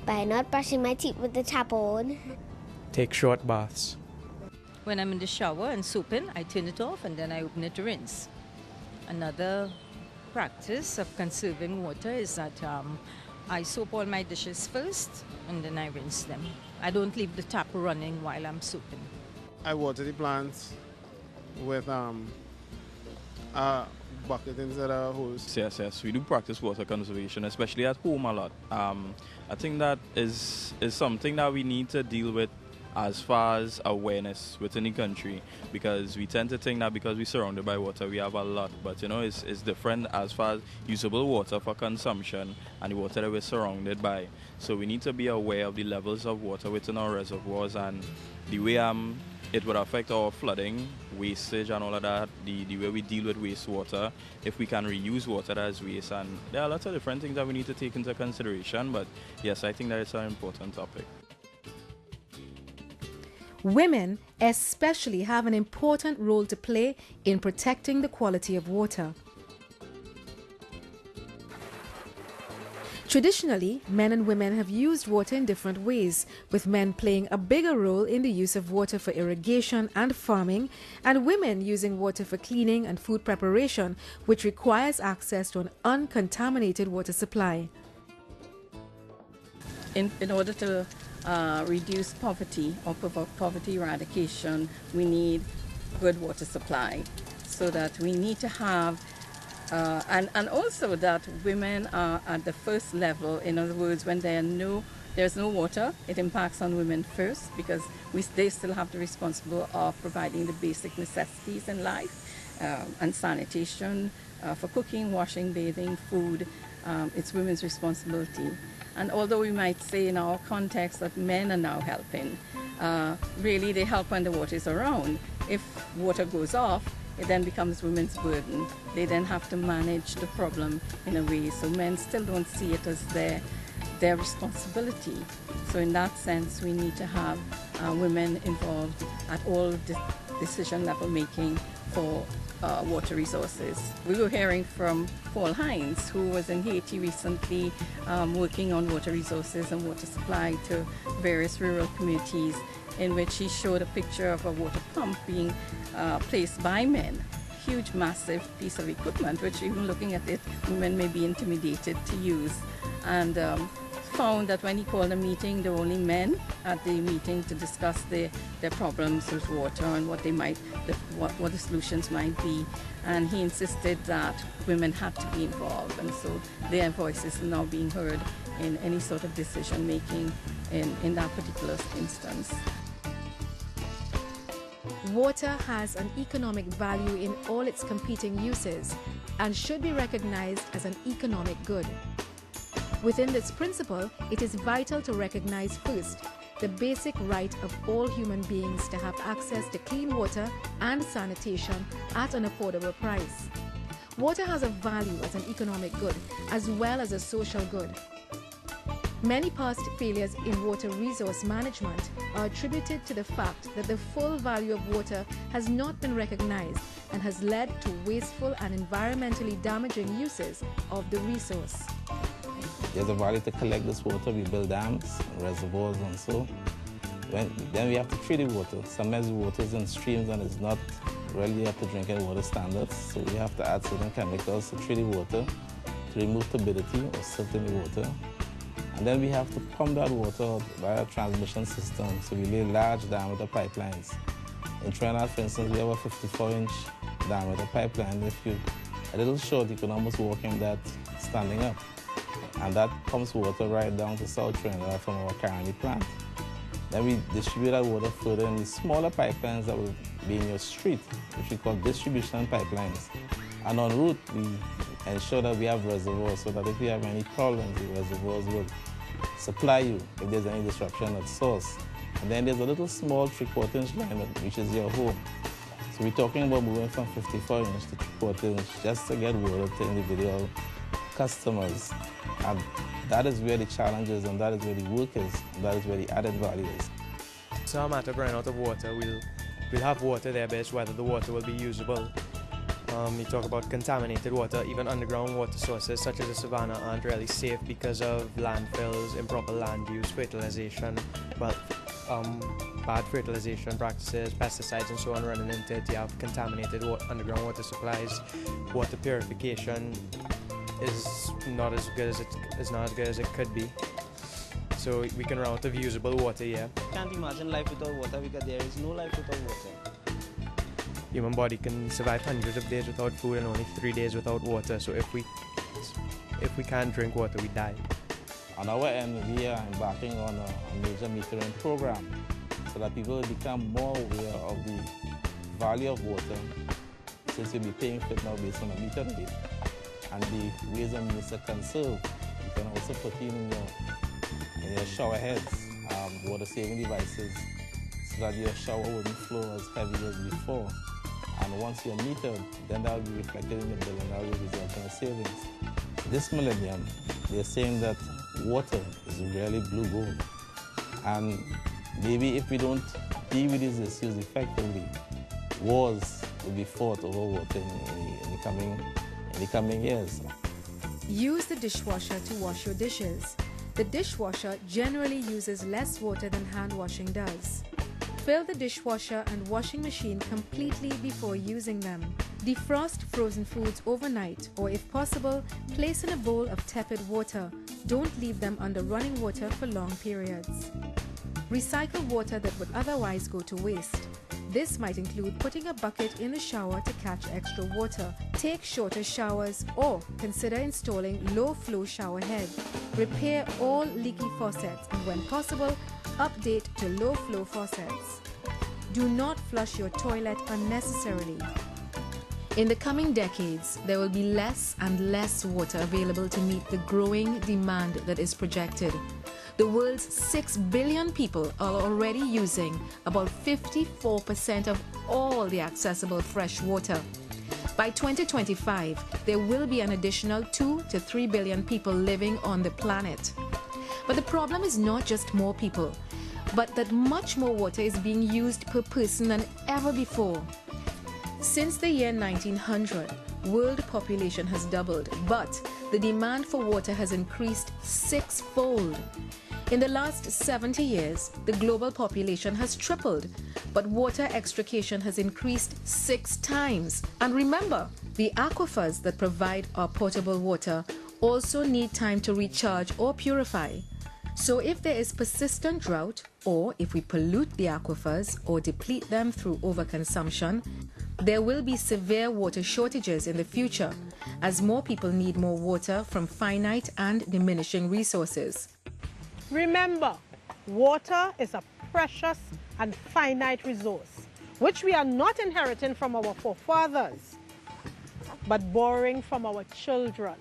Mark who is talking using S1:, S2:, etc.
S1: By not brushing my teeth with the tap on.
S2: Take short baths.
S3: When I'm in the shower and soaping, I turn it off and then I open it to rinse. Another practice of conserving water is that I soap all my dishes first and then I rinse them. I don't leave the tap running while I'm soaping.
S4: I water the plants with a bucket instead of a hose.
S5: Yes, we do practice water conservation, especially at home a lot. I think that is something that we need to deal with as far as awareness within the country, because we tend to think that because we're surrounded by water we have a lot, but it's different as far as usable water for consumption and the water that we're surrounded by. So we need to be aware of the levels of water within our reservoirs and the way it would affect our flooding, wastage and all of that, the way we deal with wastewater, if we can reuse water as waste. And there are lots of different things that we need to take into consideration, but yes, I think that it's an important topic.
S6: Women especially have an important role to play in protecting the quality of water. Traditionally, men and women have used water in different ways, with men playing a bigger role in the use of water for irrigation and farming, and women using water for cleaning and food preparation, which requires access to an uncontaminated water supply.
S7: In order to reduce poverty or poverty eradication, we need good water supply. So that we need to have, and also that women are at the first level. In other words, when there's no water, it impacts on women first, because they still have the responsibility of providing the basic necessities in life, and sanitation for cooking, washing, bathing, food. It's women's responsibility. And although we might say in our context that men are now helping, really they help when the water is around. If water goes off, it then becomes women's burden. They then have to manage the problem in a way. So men still don't see it as their responsibility. So in that sense, we need to have women involved at all decision level making for water resources. We were hearing from Paul Hines, who was in Haiti recently working on water resources and water supply to various rural communities, in which he showed a picture of a water pump being placed by men. Huge, massive piece of equipment, which even looking at it, women may be intimidated to use. And found that when he called a meeting, there were only men at the meeting to discuss their problems with water and what the solutions might be. And he insisted that women had to be involved, and so their voices are now being heard in any sort of decision making in that particular instance.
S6: Water has an economic value in all its competing uses and should be recognized as an economic good. Within this principle, it is vital to recognize first the basic right of all human beings to have access to clean water and sanitation at an affordable price. Water has a value as an economic good as well as a social good. Many past failures in water resource management are attributed to the fact that the full value of water has not been recognized and has led to wasteful and environmentally damaging uses of the resource.
S8: There's a value to collect this water. We build dams, reservoirs, and so. Then we have to treat the water. Sometimes the water is in streams and it's not really up to drinking water standards. So we have to add certain chemicals to treat the water, to remove turbidity or silt in the water. And then we have to pump that water via a transmission system. So we lay large diameter pipelines. In Trinidad, for instance, we have a 54-inch diameter pipeline. If you're a little short, you can almost walk in that standing up. And that pumps water right down to South Trinidad from our Caroni plant. Then we distribute that water further in the smaller pipelines that will be in your street, which we call distribution pipelines. And en route, we ensure that we have reservoirs so that if you have any problems, the reservoirs will supply you if there's any disruption at source. And then there's a little small 3/4-inch line that reaches your home. So we're talking about moving from 54-inch to 3/4-inch just to get water to individual customers. And that is where the challenge is, and that is where the work is, and that is where the added value is.
S2: So no matter if we run out of water, we'll have water there, but it's whether the water will be usable. You talk about contaminated water. Even underground water sources such as the savanna aren't really safe because of landfills, improper land use, fertilization, bad fertilization practices, pesticides and so on running into it. You have contaminated underground water supplies. Water purification is not as good as it could be. So we can run out of usable water here.
S9: Can't imagine life without water because there is no life without water.
S2: Human body can survive hundreds of days without food and only 3 days without water. So if we can't drink water, we die.
S8: On our end, we are embarking on a major metering program so that people become more aware of the value of water, since you'll be paying for it now based on a meter rate, and the ways and means to conserve. You can also put in your shower heads water-saving devices so that your shower wouldn't flow as heavy as before. And once you're metered, then that will be reflected in the bill and that will result in a savings. This millennium, they're saying that water is really blue gold. And maybe if we don't deal with these issues effectively, wars will be fought over water in the coming years.
S6: Use the dishwasher to wash your dishes. The dishwasher generally uses less water than hand washing does. Fill the dishwasher and washing machine completely before using them. Defrost frozen foods overnight, or if possible, place in a bowl of tepid water. Don't leave them under running water for long periods. Recycle water that would otherwise go to waste. This might include putting a bucket in the shower to catch extra water. Take shorter showers or consider installing low-flow shower head. Repair all leaky faucets and when possible, update to low-flow faucets. Do not flush your toilet unnecessarily. In the coming decades, there will be less and less water available to meet the growing demand that is projected. The world's 6 billion people are already using about 54% of all the accessible fresh water. By 2025, there will be an additional 2 to 3 billion people living on the planet. But the problem is not just more people, but that much more water is being used per person than ever before. Since the year 1900, world population has doubled, but the demand for water has increased 6-fold. In the last 70 years, the global population has tripled, but water extraction has increased 6 times. And remember, the aquifers that provide our potable water also need time to recharge or purify. So if there is persistent drought, or if we pollute the aquifers or deplete them through overconsumption, there will be severe water shortages in the future, as more people need more water from finite and diminishing resources.
S10: Remember, water is a precious and finite resource, which we are not inheriting from our forefathers, but borrowing from our children.